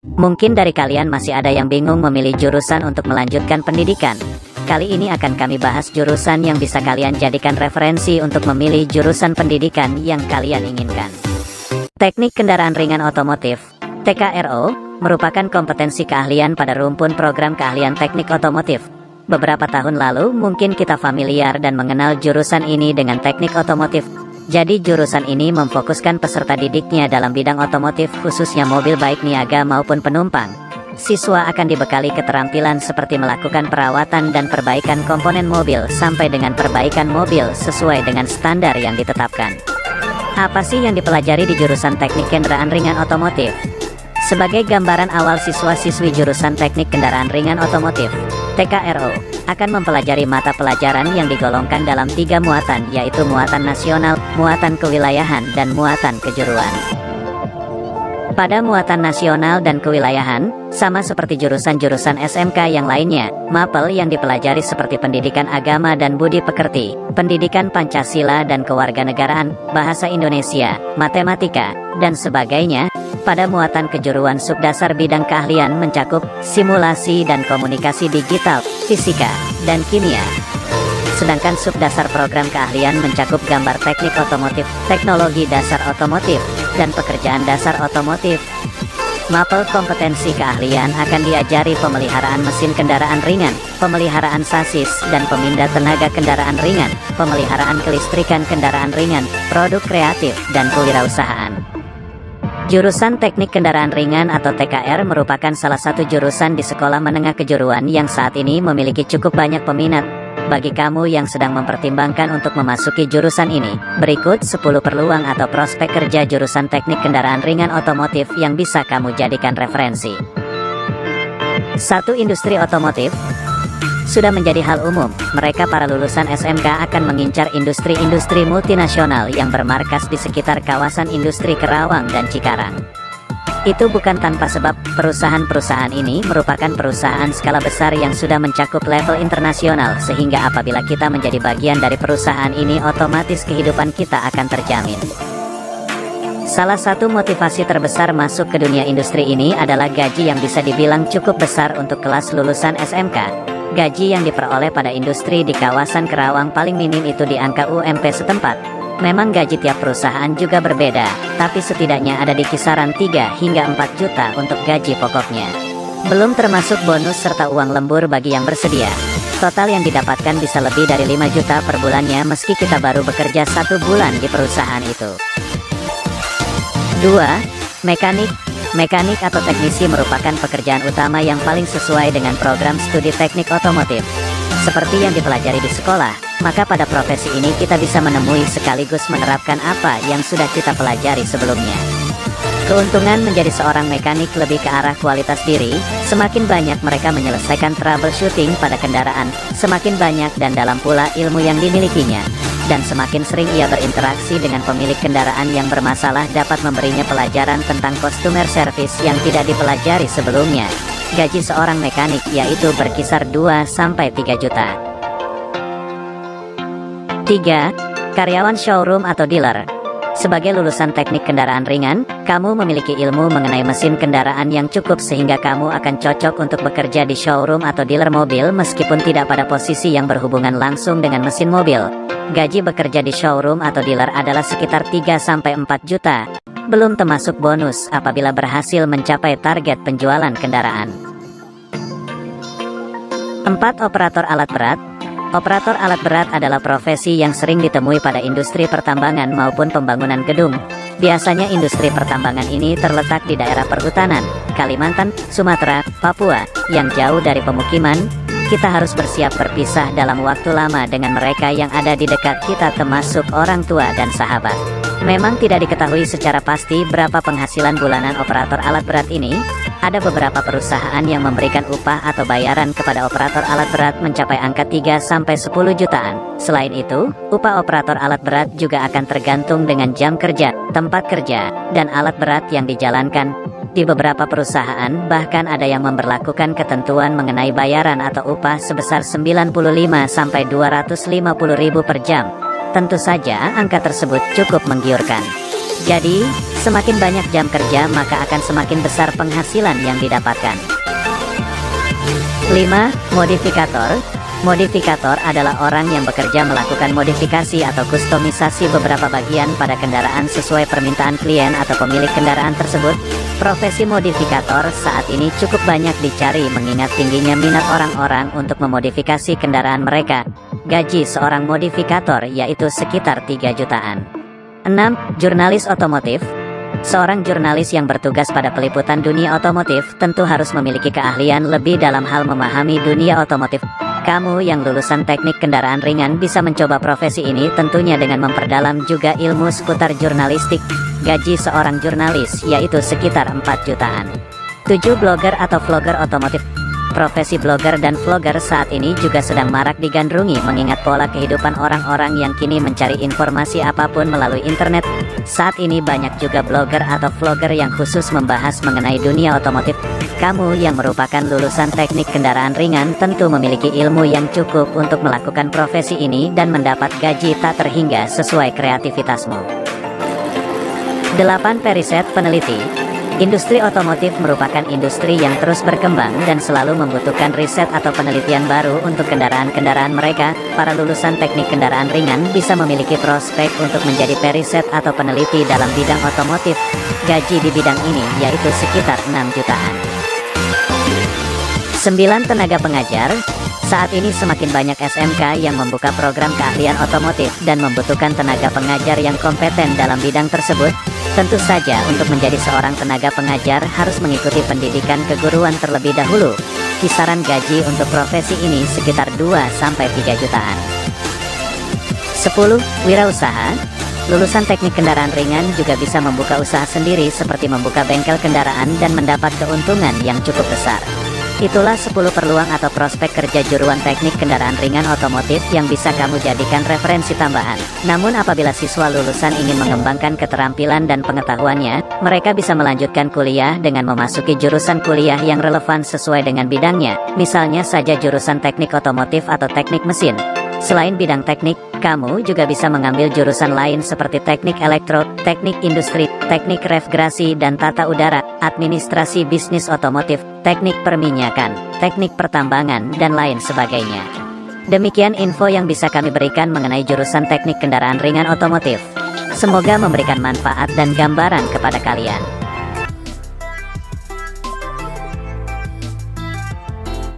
Mungkin dari kalian masih ada yang bingung memilih jurusan untuk melanjutkan pendidikan. Kali ini akan kami bahas jurusan yang bisa kalian jadikan referensi untuk memilih jurusan pendidikan yang kalian inginkan. Teknik Kendaraan Ringan Otomotif (TKRO) merupakan kompetensi keahlian pada rumpun program keahlian teknik otomotif. Beberapa tahun lalu mungkin kita familiar dan mengenal jurusan ini dengan teknik otomotif. Jadi jurusan ini memfokuskan peserta didiknya dalam bidang otomotif, khususnya mobil baik niaga maupun penumpang. Siswa akan dibekali keterampilan seperti melakukan perawatan dan perbaikan komponen mobil sampai dengan perbaikan mobil sesuai dengan standar yang ditetapkan. Apa sih yang dipelajari di jurusan Teknik Kendaraan Ringan Otomotif? Sebagai gambaran awal, siswa-siswi jurusan Teknik Kendaraan Ringan Otomotif (TKRO) akan mempelajari mata pelajaran yang digolongkan dalam 3 muatan, yaitu muatan nasional, muatan kewilayahan, dan muatan kejuruan. Pada muatan nasional dan kewilayahan, sama seperti jurusan-jurusan SMK yang lainnya, mapel yang dipelajari seperti pendidikan agama dan budi pekerti, pendidikan Pancasila dan kewarganegaraan, bahasa Indonesia, matematika, dan sebagainya. Pada muatan kejuruan, subdasar bidang keahlian mencakup simulasi dan komunikasi digital, fisika, dan kimia. Sedangkan subdasar program keahlian mencakup gambar teknik otomotif, teknologi dasar otomotif, dan pekerjaan dasar otomotif. Mapel kompetensi keahlian akan diajari pemeliharaan mesin kendaraan ringan, pemeliharaan sasis dan pemindah tenaga kendaraan ringan, pemeliharaan kelistrikan kendaraan ringan, produk kreatif, dan kewirausahaan. Jurusan Teknik Kendaraan Ringan atau TKR merupakan salah satu jurusan di sekolah menengah kejuruan yang saat ini memiliki cukup banyak peminat. Bagi kamu yang sedang mempertimbangkan untuk memasuki jurusan ini, berikut 10 peluang atau prospek kerja jurusan Teknik Kendaraan Ringan Otomotif yang bisa kamu jadikan referensi. 1. Industri otomotif. Sudah menjadi hal umum, mereka para lulusan SMK akan mengincar industri-industri multinasional yang bermarkas di sekitar kawasan industri Kerawang dan Cikarang. Itu bukan tanpa sebab, perusahaan-perusahaan ini merupakan perusahaan skala besar yang sudah mencakup level internasional, sehingga apabila kita menjadi bagian dari perusahaan ini, otomatis kehidupan kita akan terjamin. Salah satu motivasi terbesar masuk ke dunia industri ini adalah gaji yang bisa dibilang cukup besar untuk kelas lulusan SMK. Gaji yang diperoleh pada industri di kawasan Kerawang paling minim itu di angka UMP setempat. Memang gaji tiap perusahaan juga berbeda, tapi setidaknya ada di kisaran 3 hingga 4 juta untuk gaji pokoknya. Belum termasuk bonus serta uang lembur bagi yang bersedia. Total yang didapatkan bisa lebih dari 5 juta per bulannya meski kita baru bekerja 1 bulan di perusahaan itu. 2. Mekanik. Mekanik atau teknisi merupakan pekerjaan utama yang paling sesuai dengan program studi teknik otomotif. Seperti yang dipelajari di sekolah, maka pada profesi ini kita bisa menemui sekaligus menerapkan apa yang sudah kita pelajari sebelumnya. Keuntungan menjadi seorang mekanik lebih ke arah kualitas diri. Semakin banyak mereka menyelesaikan troubleshooting pada kendaraan, semakin banyak dan dalam pula ilmu yang dimilikinya. Dan semakin sering ia berinteraksi dengan pemilik kendaraan yang bermasalah dapat memberinya pelajaran tentang customer service yang tidak dipelajari sebelumnya. Gaji seorang mekanik yaitu berkisar 2-3 juta. 3. Karyawan showroom atau dealer. Sebagai lulusan teknik kendaraan ringan, kamu memiliki ilmu mengenai mesin kendaraan yang cukup sehingga kamu akan cocok untuk bekerja di showroom atau dealer mobil meskipun tidak pada posisi yang berhubungan langsung dengan mesin mobil. Gaji bekerja di showroom atau dealer adalah sekitar 3-4 juta, belum termasuk bonus apabila berhasil mencapai target penjualan kendaraan. 4. Operator alat berat. Operator alat berat adalah profesi yang sering ditemui pada industri pertambangan maupun pembangunan gedung. Biasanya industri pertambangan ini terletak di daerah perhutanan, Kalimantan, Sumatera, Papua, yang jauh dari pemukiman. Kita harus bersiap berpisah dalam waktu lama dengan mereka yang ada di dekat kita, termasuk orang tua dan sahabat. Memang tidak diketahui secara pasti berapa penghasilan bulanan operator alat berat ini. Ada beberapa perusahaan yang memberikan upah atau bayaran kepada operator alat berat mencapai angka 3-10 jutaan. Selain itu, upah operator alat berat juga akan tergantung dengan jam kerja, tempat kerja, dan alat berat yang dijalankan. Di beberapa perusahaan, bahkan ada yang memberlakukan ketentuan mengenai bayaran atau upah sebesar 95-250 ribu per jam. Tentu saja angka tersebut cukup menggiurkan. Jadi, semakin banyak jam kerja maka akan semakin besar penghasilan yang didapatkan. 5. Modifikator. Modifikator adalah orang yang bekerja melakukan modifikasi atau kustomisasi beberapa bagian pada kendaraan sesuai permintaan klien atau pemilik kendaraan tersebut. Profesi modifikator saat ini cukup banyak dicari mengingat tingginya minat orang-orang untuk memodifikasi kendaraan mereka. Gaji seorang modifikator yaitu sekitar 3 jutaan. 6. Jurnalis otomotif. Seorang jurnalis yang bertugas pada peliputan dunia otomotif tentu harus memiliki keahlian lebih dalam hal memahami dunia otomotif. Kamu yang lulusan teknik kendaraan ringan bisa mencoba profesi ini tentunya dengan memperdalam juga ilmu seputar jurnalistik. Gaji seorang jurnalis yaitu sekitar 4 jutaan. 7. Blogger atau vlogger otomotif. Profesi blogger dan vlogger saat ini juga sedang marak digandrungi mengingat pola kehidupan orang-orang yang kini mencari informasi apapun melalui internet. Saat ini banyak juga blogger atau vlogger yang khusus membahas mengenai dunia otomotif. Kamu yang merupakan lulusan teknik kendaraan ringan tentu memiliki ilmu yang cukup untuk melakukan profesi ini dan mendapat gaji tak terhingga sesuai kreativitasmu. 8. Periset peneliti. Industri otomotif merupakan industri yang terus berkembang dan selalu membutuhkan riset atau penelitian baru untuk kendaraan-kendaraan mereka. Para lulusan teknik kendaraan ringan bisa memiliki prospek untuk menjadi periset atau peneliti dalam bidang otomotif. Gaji di bidang ini yaitu sekitar 6 jutaan. 9. Tenaga pengajar. Saat ini semakin banyak SMK yang membuka program keahlian otomotif dan membutuhkan tenaga pengajar yang kompeten dalam bidang tersebut. Tentu saja untuk menjadi seorang tenaga pengajar harus mengikuti pendidikan keguruan terlebih dahulu. Kisaran gaji untuk profesi ini sekitar 2-3 jutaan. 10. Wirausaha. Lulusan teknik kendaraan ringan juga bisa membuka usaha sendiri seperti membuka bengkel kendaraan dan mendapat keuntungan yang cukup besar. Itulah 10 peluang atau prospek kerja juruan teknik kendaraan ringan otomotif yang bisa kamu jadikan referensi tambahan. Namun apabila siswa lulusan ingin mengembangkan keterampilan dan pengetahuannya, mereka bisa melanjutkan kuliah dengan memasuki jurusan kuliah yang relevan sesuai dengan bidangnya, misalnya saja jurusan teknik otomotif atau teknik mesin. Selain bidang teknik, kamu juga bisa mengambil jurusan lain seperti teknik elektro, teknik industri, teknik refrigerasi dan tata udara, administrasi bisnis otomotif, teknik perminyakan, teknik pertambangan, dan lain sebagainya. Demikian info yang bisa kami berikan mengenai jurusan teknik kendaraan ringan otomotif. Semoga memberikan manfaat dan gambaran kepada kalian.